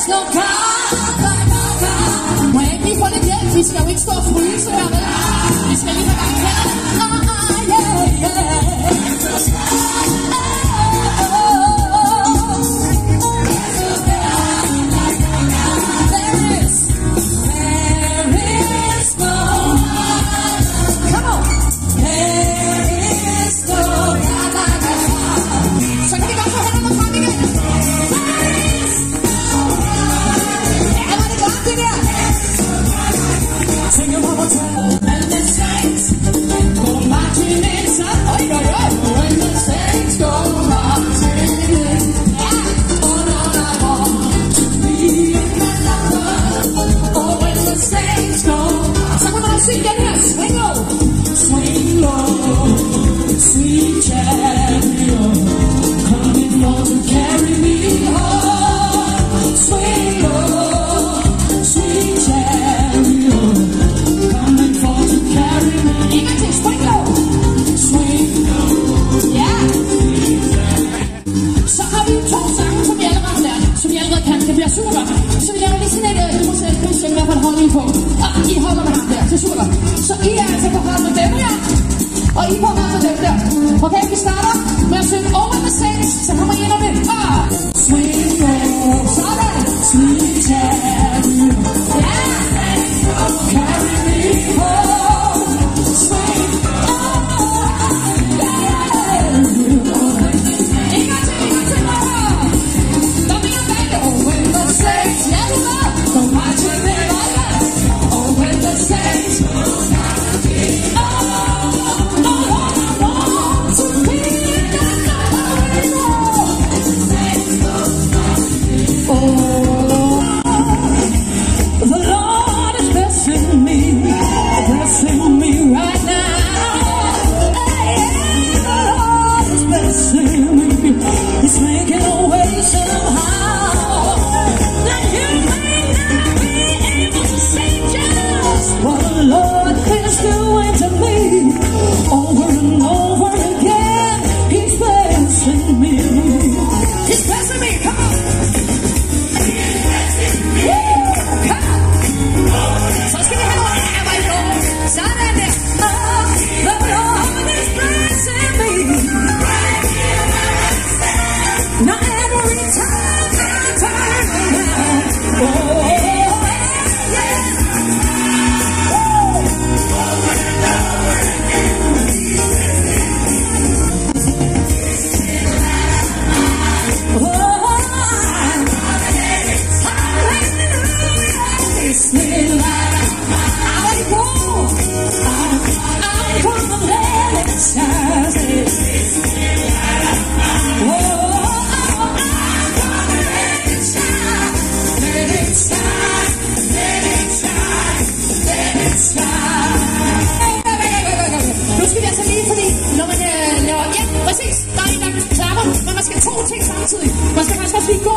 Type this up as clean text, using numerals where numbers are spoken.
slå må jeg ikke lige få lidt hjælp? Vi skal jo ikke stå og fryse her, vel? Vi skal lige have gang her. Så I er altså på hold med dem her, og I på hold med dem der. Okay, vi starter med at synge Over the Saints, så kommer I ind om det. Swing low, sådan. Sweet chariot, carry me home. Swing en gang til mig. Der bliver bag Over the Saints, ja du ved. Go marching in London. Over the Saints. It's making a way somehow that you may not be able to see just what the Lord is doing to me. Over and over again, He's blessing me. He's blessing me, come on. He's blessing me. Come on. Så skal vi have noget af mig på. Sådan der. The Lord is blessing me. Not every time I turn around. Oh, yeah. Over and over again. Man skal faktisk også lige gå